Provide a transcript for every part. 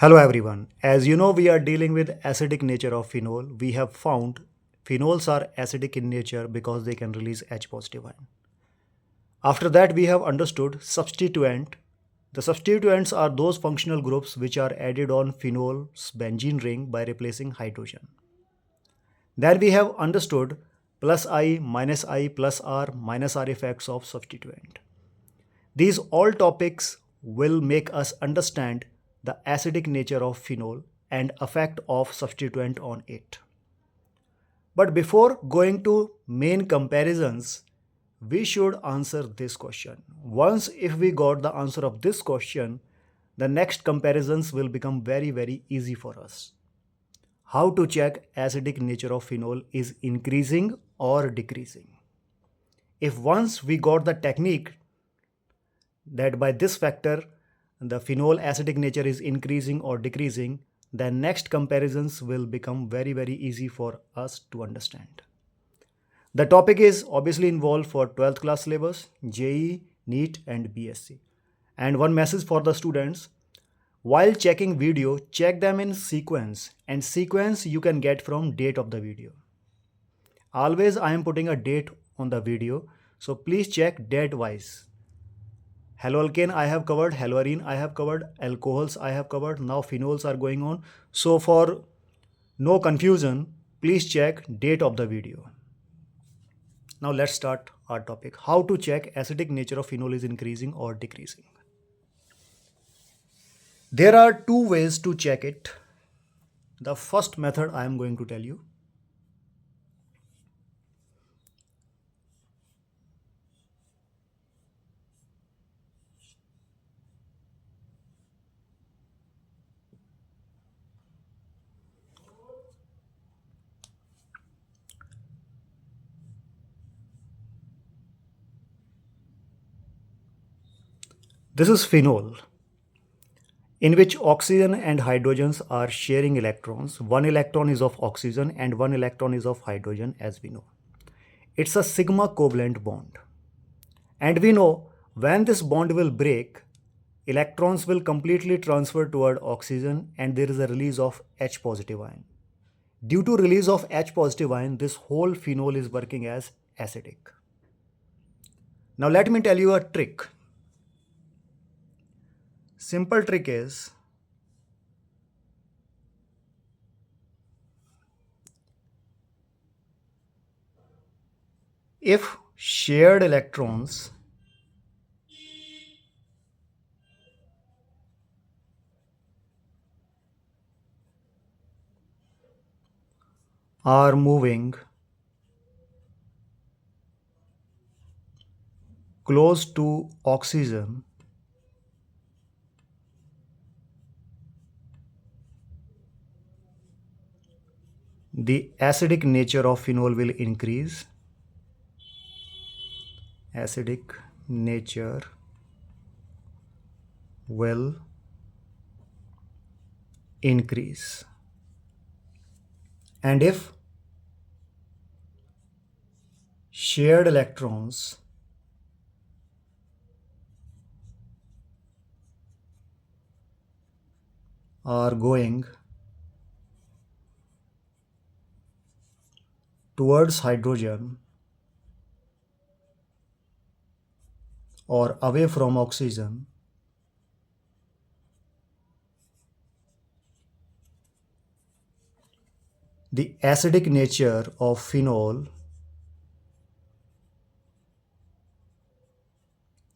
Hello everyone. As you know, we are dealing with acidic nature of phenol. We have found phenols are acidic in nature because they can release H positive ion. After that, we have understood substituent. The substituents are those functional groups which are added on phenol's benzene ring by replacing hydrogen. Then we have understood I, plus R, minus R effects of substituent. These all topics will make us understand the acidic nature of phenol and effect of substituent on it. But before going to main comparisons, we should answer this question. Once if we got the answer of this question, the next comparisons will become very easy for us. How to check acidic nature of phenol is increasing or decreasing. If once we got the technique that by this factor the phenol acidic nature is increasing or decreasing, then next comparisons will become very easy for us to understand. The topic is obviously involved for 12th class syllabus, JEE, NEET and BSc. And one message for the students: while checking video, check them in sequence, and sequence you can get from date of the video. Always I am putting a date on the video, so please check date wise. Haloalkane I have covered, haloarine I have covered, alcohols I have covered, now phenols are going on. So for no confusion, please check date of the video. Now let's start our topic. How to check acidic nature of phenol is increasing or decreasing. There are two ways to check it. The first method I am going to tell you. This is phenol, in which oxygen and hydrogens are sharing electrons. One electron is of oxygen and one electron is of hydrogen, as we know. It's a sigma covalent bond. And we know when this bond will break, electrons will completely transfer toward oxygen and there is a release of H positive ion. Due to release of H positive ion, this whole phenol is working as acidic. Now let me tell you a trick. Simple trick is, if shared electrons are moving close to oxygen, the acidic nature of phenol will increase. Acidic nature will increase. And if shared electrons are going towards hydrogen or away from oxygen, the acidic nature of phenol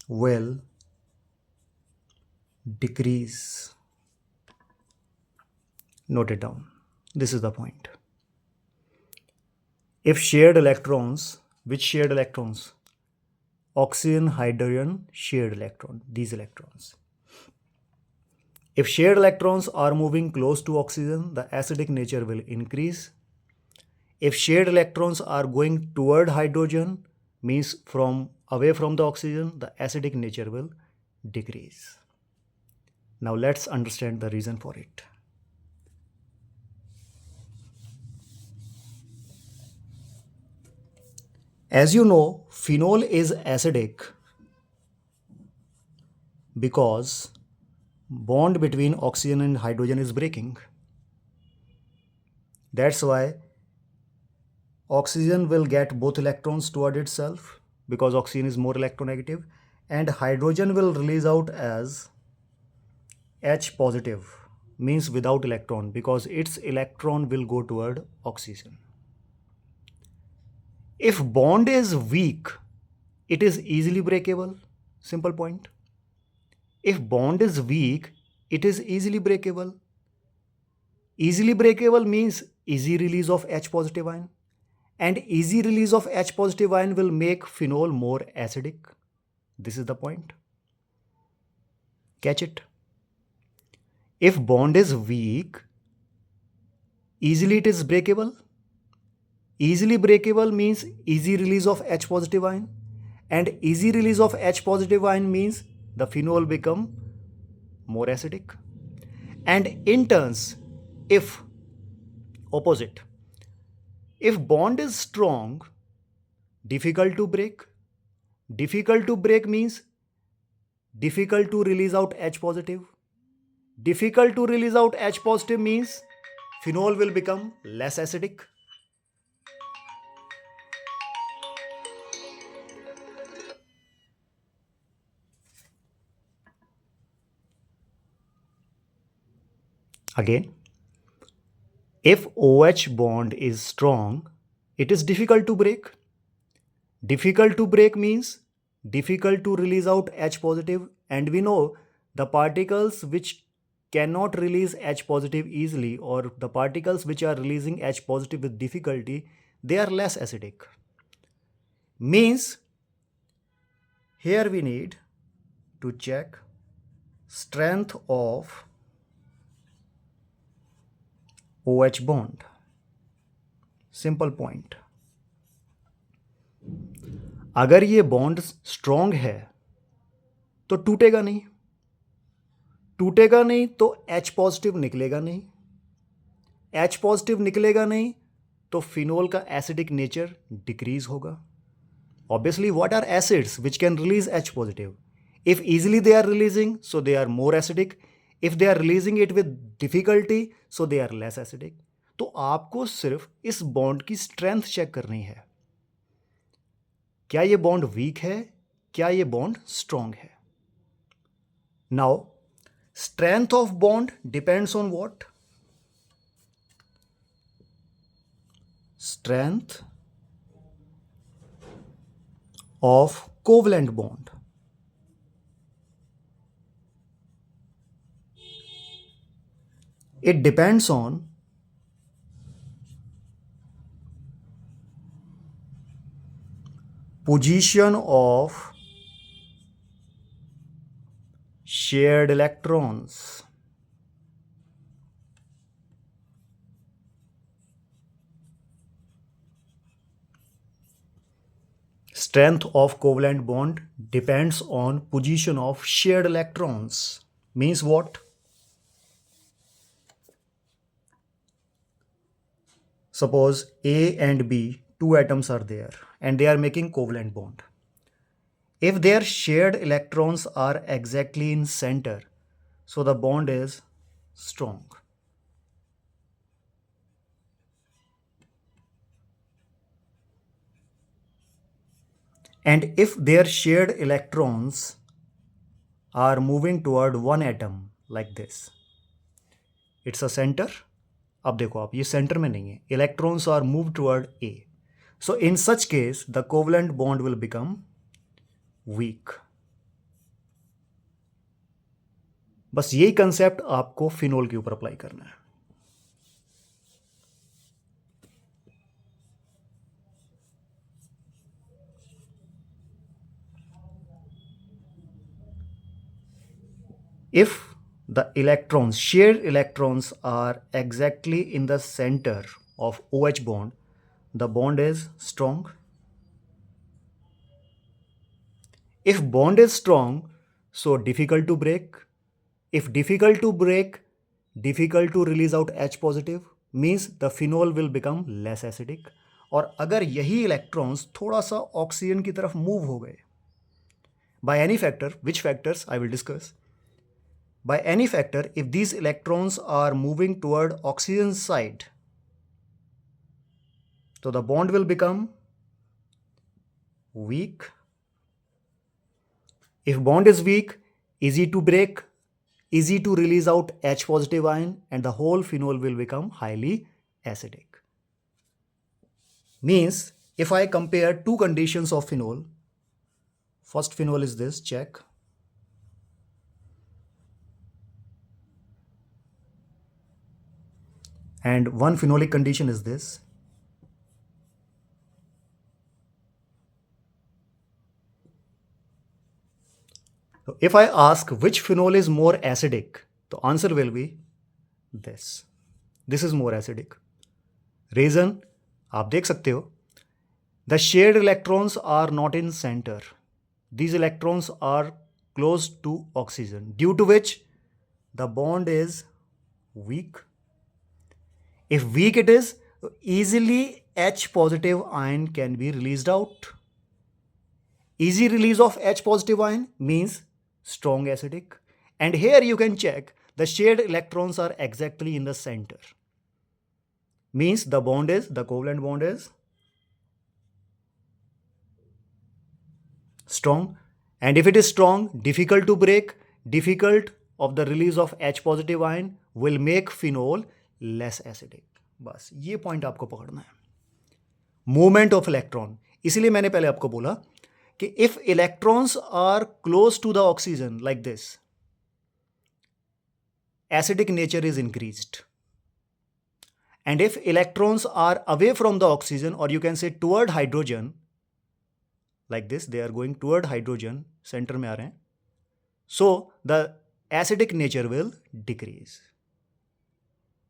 will decrease. Note it down. This is the point. If shared electrons, which shared electrons? Oxygen, hydrogen, shared electron, these electrons. If shared electrons are moving close to oxygen, the acidic nature will increase. If shared electrons are going toward hydrogen, means from away from the oxygen, the acidic nature will decrease. Now let's understand the reason for it. As you know, phenol is acidic because bond between oxygen and hydrogen is breaking. That's why oxygen will get both electrons toward itself because oxygen is more electronegative, and hydrogen will release out as H positive, means without electron, because its electron will go toward oxygen. If bond is weak, it is easily breakable. Simple point. If bond is weak, it is easily breakable. Easily breakable means easy release of H positive ion, and easy release of H positive ion will make phenol more acidic. This is the point. Catch it. If bond is weak, easily it is breakable. Easily breakable means easy release of H positive ion, and easy release of H positive ion means the phenol become more acidic. And in turns, if opposite, if bond is strong, difficult to break. Difficult to break means difficult to release out H positive. Difficult to release out H positive means phenol will become less acidic. Again, if OH bond is strong, it is difficult to break. Difficult to break means difficult to release out H positive, and we know the particles which cannot release H positive easily, or the particles which are releasing H positive with difficulty, they are less acidic. Means here we need to check strength of OH bond. Simple point. अगर ये bond strong है तो टूटेगा नहीं, टूटेगा नहीं तो H positive निकलेगा नहीं, H पॉजिटिव निकलेगा नहीं तो फिनोल का एसिडिक नेचर डिक्रीज होगा. Obviously, what are acids which can release H positive? If easily they are releasing, so they are more acidic. If they are releasing it with difficulty, so they are less acidic. तो आपको सिर्फ इस bond की strength check करनी है. क्या ये bond weak है, क्या ये बॉन्ड स्ट्रॉन्ग है. Now strength of bond depends on what? Strength of covalent bond. It depends on position of shared electrons. Strength of covalent bond depends on position of shared electrons. Means what? Suppose A and B, two atoms are there and they are making covalent bond. If their shared electrons are exactly in center, so the bond is strong. And if their shared electrons are moving toward one atom like this, it's a center. अब देखो आप ये centre में नहीं है, electrons are moved toward A. So in such case the covalent bond will become weak. बस यही concept आपको फिनोल के ऊपर अप्लाई करना है. If the electrons, shared electrons, are exactly in the center of OH bond, the bond is strong. If bond is strong, so difficult to break. If difficult to break, difficult to release out H positive, means the phenol will become less acidic. और अगर यही electrons थोड़ा सा oxygen की तरफ move हो गए by any factor, which factors I will discuss, by any factor, if these electrons are moving toward oxygen side, so the bond will become weak. If bond is weak, easy to break, easy to release out H positive ion, and the whole phenol will become highly acidic. Means if I compare two conditions of phenol, first phenol is this, check. And one phenolic condition is this. So if I ask which phenol is more acidic, the answer will be this. This is more acidic. Reason, आप देख सकते हो, the shared electrons are not in center. These electrons are close to oxygen, due to which the bond is weak. If weak it is, easily H positive ion can be released out. Easy release of H positive ion means strong acidic. And here you can check the shared electrons are exactly in the center. Means the covalent bond is strong. And if it is strong, difficult to break, difficult of the release of H positive ion will make phenol less acidic. बस ये point आपको पकड़ना है. Movement of electron, इसीलिए मैंने पहले आपको बोला कि if electrons are close to the oxygen like this, acidic nature is increased. And if electrons are away from the oxygen, or you can say toward hydrogen, like this, they are going toward hydrogen, center में आ रहे हैं, so the acidic nature will decrease.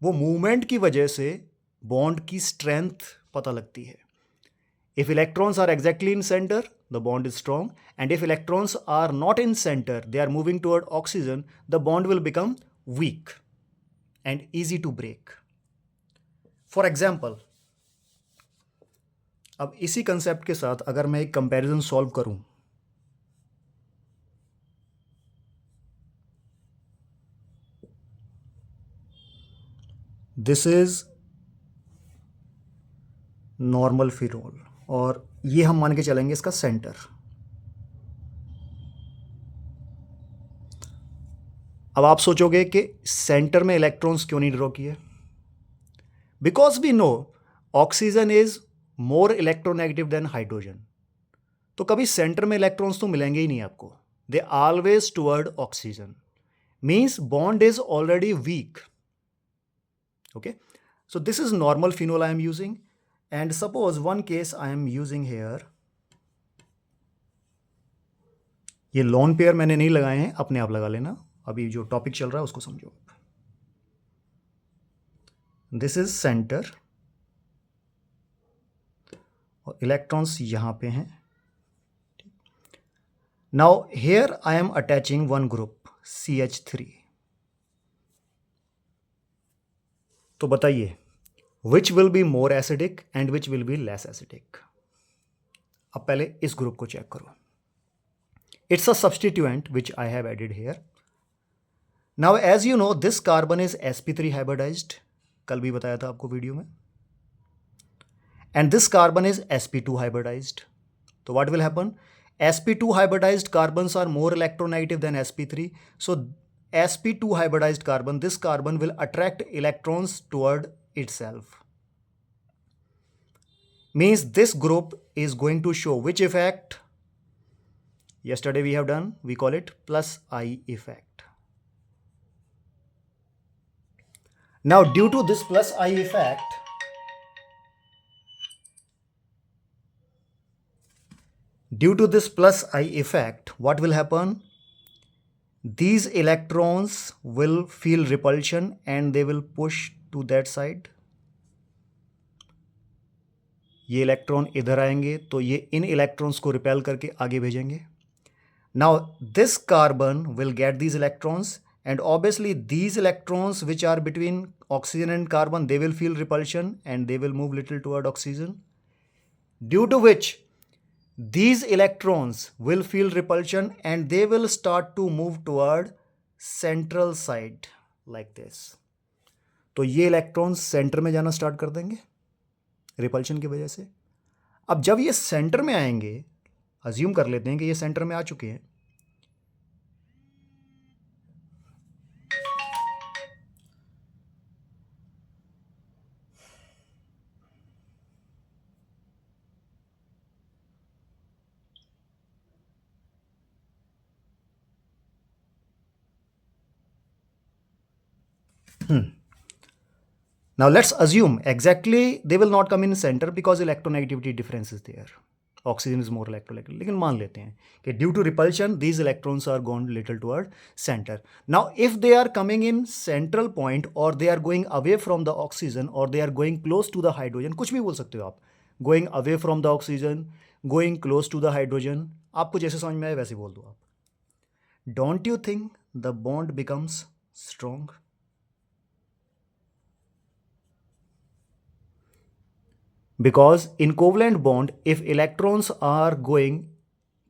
वो movement की वजह से bond की strength पता लगती है. If electrons are exactly in center, the bond is strong. And if electrons are not in center, they are moving toward oxygen, the bond will become weak and easy to break. For example, अब इसी concept के साथ अगर मैं एक comparison solve करूं, this is normal phenol और ये हम मान के चलेंगे इसका सेंटर. अब आप सोचोगे कि सेंटर में इलेक्ट्रॉन्स क्यों नहीं ड्रॉ किए? Because we know oxygen is more electronegative than hydrogen. तो कभी सेंटर में इलेक्ट्रॉन्स तो मिलेंगे ही नहीं आपको. They always toward oxygen. Means bond is already weak. Okay, so this is normal phenol I am using. And suppose one case I am using here, ये lone pair मैंने नहीं लगाए हैं, अपने आप लगा लेना. अभी जो टॉपिक चल रहा है उसको समझो. दिस इज सेंटर और इलेक्ट्रॉन्स यहां पे हैं. Now here I am attaching one group CH3. तो बताइए which will be more acidic and which will be less acidic. अब पहले इस ग्रुप को चेक करो. It's a substituent which I have added here. Now as you know this carbon is sp3 hybridised, कल भी बताया था आपको वीडियो में. And this carbon is sp2 hybridised. तो what will happen? sp2 hybridized carbons are more electronegative than sp3. So sp2 hybridized carbon, this carbon will attract electrons toward itself. Means this group is going to show which effect? Yesterday we have done, we call it plus I effect. Now due to this plus I effect, what will happen? These electrons will feel repulsion and they will push to that side. ये electron इधर आएंगे तो ये इन electrons को repel करके आगे भेजेंगे. Now this carbon will get these electrons, and obviously these electrons which are between oxygen and carbon, they will feel repulsion and they will move little toward oxygen, due to which these electrons will feel repulsion and they will start to move toward central side like this. तो ये electrons centre में जाना start कर देंगे repulsion की वजह से। अब जब ये सेंटर में आएंगे, अज्यूम कर लेते हैं कि ये सेंटर में आ चुके हैं, Now let's assume exactly they will not come in center because electronegativity difference is there. Oxygen is more electronegative. लेकिन मान लेते हैं कि due to repulsion these electrons are gone little toward center. Now if they are coming in central point or they are going away from the oxygen or they are going close to the hydrogen, कुछ भी बोल सकते हो आप, going away from the oxygen, going close to the hydrogen, आपको जैसे समझ में आए वैसे बोल दो आप. Don't you think the bond becomes strong? Because in covalent bond, if electrons are going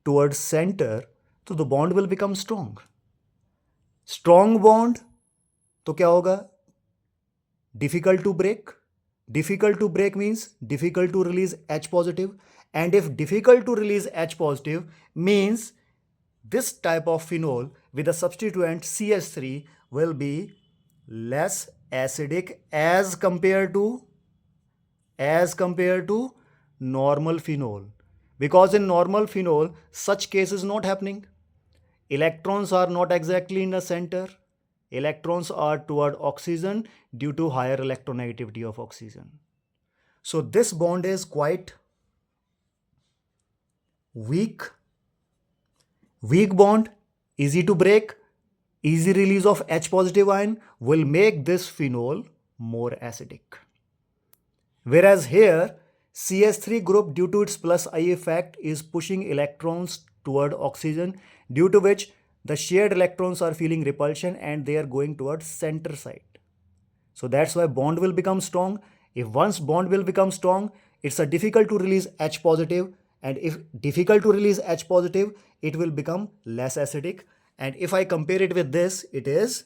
towards center, तो the bond will become strong. Strong bond तो क्या होगा? Difficult to break. Difficult to break means difficult to release H positive. And if difficult to release H positive means this type of phenol with a substituent CH3 will be less acidic as compared to normal phenol, because in normal phenol such case is not happening. Electrons are not exactly in the center. Electrons are toward oxygen due to higher electronegativity of oxygen. So this bond is quite weak bond, easy to break, easy release of H positive ion will make this phenol more acidic. Whereas here CH3 group, due to its plus I effect, is pushing electrons toward oxygen, due to which the shared electrons are feeling repulsion and they are going towards center side. So that's why bond will become strong. If once bond will become strong, it's a difficult to release H positive, and if difficult to release H positive, it will become less acidic. And if I compare it with this, it is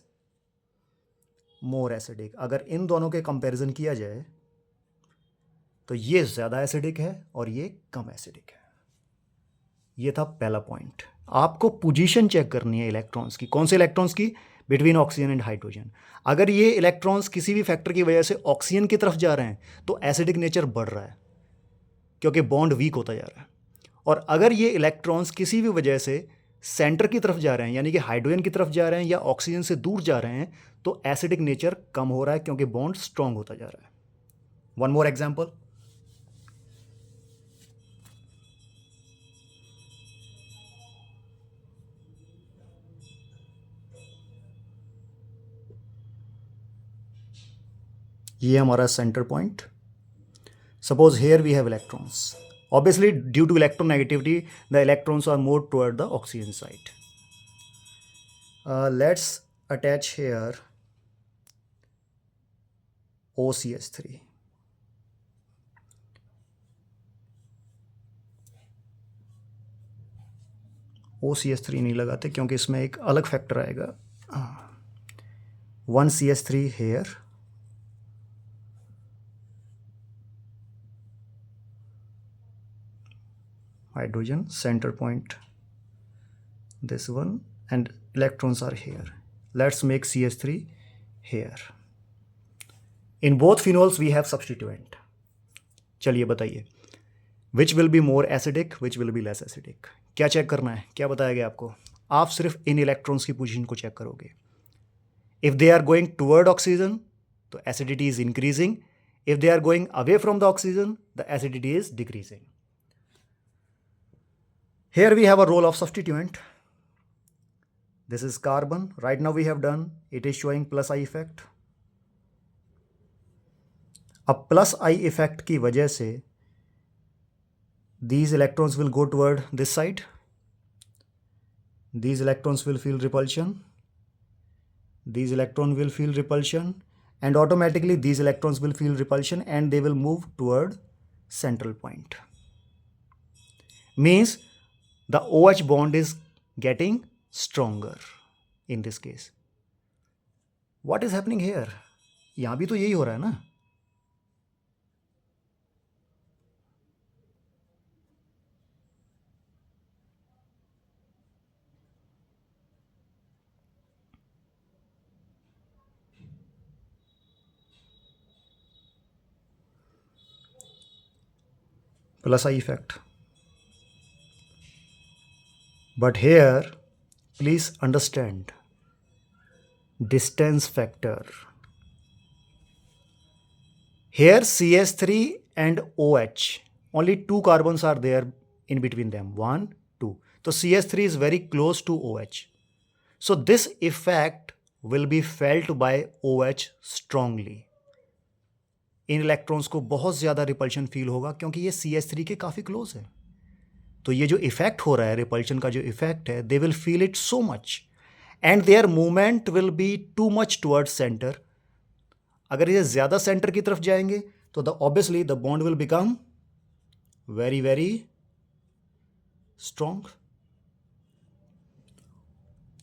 more acidic. अगर इन दोनों के comparison किया जाए तो ये ज़्यादा acidic है और ये कम एसिडिक है. ये था पहला पॉइंट. आपको पोजीशन चेक करनी है इलेक्ट्रॉन्स की. कौन से इलेक्ट्रॉन्स की? Between oxygen and hydrogen. अगर ये इलेक्ट्रॉन्स किसी भी फैक्टर की वजह से ऑक्सीजन की तरफ जा रहे हैं तो एसिडिक नेचर बढ़ रहा है क्योंकि बॉन्ड वीक होता जा रहा है. और अगर ये इलेक्ट्रॉन्स किसी भी वजह से सेंटर की तरफ जा रहे हैं, यानी कि हाइड्रोजन की तरफ जा रहे हैं या ऑक्सीजन से दूर जा रहे हैं, तो एसिडिक नेचर कम हो रहा है क्योंकि बॉन्ड स्ट्रांग होता जा रहा है. One more example. ये हमारा centre point. Suppose here we have electrons. Obviously due to electronegativity the electrons are more toward the oxygen side. Let's attach here OCH3. OCH3 नहीं लगाते क्योंकि इसमें एक अलग फैक्टर आएगा. 1CH3 here, hydrogen, center point this one, and electrons are here. Let's make CH3 here. In both phenols we have substituent. चलिए बताइए which will be more acidic, which will be less acidic. क्या check करना है? क्या बताया गया आपको? आप सिर्फ इन इलेक्ट्रॉन्स की पोजीशन को चेक करोगे. If they are going toward oxygen तो acidity is increasing. If they are going away from the oxygen the acidity is decreasing. Here we have a role of substituent. This is carbon. Right now we have done, it is showing plus I effect. अब plus I effect की वजह से these electrons will go toward this side. These electrons will feel repulsion. These electrons will feel repulsion, and automatically these electrons will feel repulsion and they will move toward central point. Means the OH bond is getting stronger. in this case. What is happening here? यहाँ भी तो यही हो रहा है ना. Plus I effect. But here, please understand distance factor. Here CH3 and OH, only 2 carbons are there in between them, 1, 2. So CH3 is very close to OH. So this effect will be felt by OH strongly. In electrons को बहुत ज़्यादा repulsion feel होगा क्योंकि ये CH3 के काफ़ी close है. तो ये जो इफेक्ट हो रहा है, रिपल्शन का जो इफेक्ट है, they will feel it so much and there movement will be too much towards centre. अगर ये ज़्यादा सेंटर की तरफ जाएंगे तो obviously the bond will become very very strong.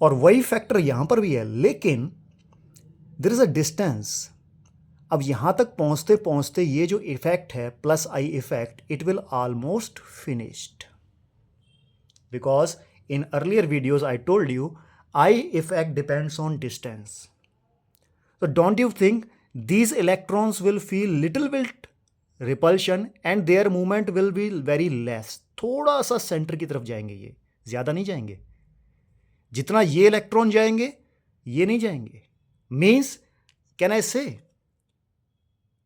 और वही फैक्टर यहां पर भी है, लेकिन देयर इज अ डिस्टेंस. अब यहां तक पहुंचते पहुंचते ये जो इफेक्ट है plus I effect, it will almost finished. Because in earlier videos I told you I effect depends on distance. So don't you think these electrons will feel little bit repulsion and their movement will be very less. थोड़ा सा centre की तरफ जाएंगे, ये ज़्यादा नहीं जाएंगे. जितना ये इलेक्ट्रॉन जाएंगे ये नहीं जाएंगे. Means can I say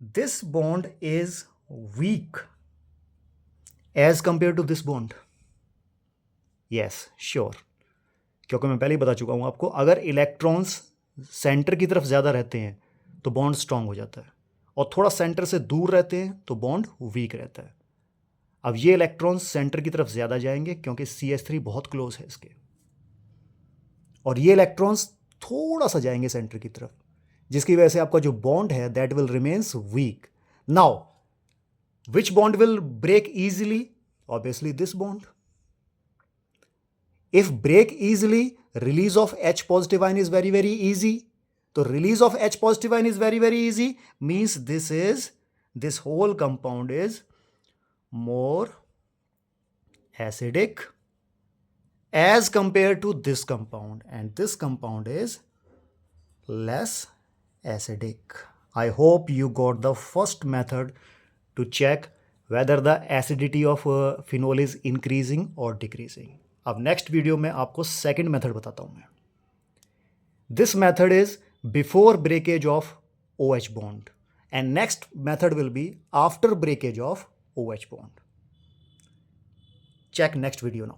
this bond is weak as compared to this bond? Yes, sure. क्योंकि मैं पहले ही बता चुका हूँ आपको, अगर इलेक्ट्रॉन्स सेंटर की तरफ ज़्यादा रहते हैं तो बॉन्ड स्ट्रांग हो जाता है, और थोड़ा सेंटर से दूर रहते हैं तो बॉन्ड वीक रहता है. अब ये इलेक्ट्रॉन्स सेंटर की तरफ ज़्यादा जाएंगे क्योंकि CH3 बहुत क्लोज है इसके, और ये इलेक्ट्रॉन्स थोड़ा सा जाएंगे सेंटर की तरफ, जिसकी वजह से आपका जो बॉन्ड है that will remains weak. Now which bond will break easily? Obviously this bond. If break easily, release of H positive ion is very very easy. So release of H positive ion is very very easy, means this whole compound is more acidic as compared to this compound, and this compound is less acidic. I hope you got the first method to check whether the acidity of phenol is increasing or decreasing. अब next video में आपको second method बताता हूं मैं. This method is before breakage of OH bond and next method will be after breakage of OH bond. Check next video now.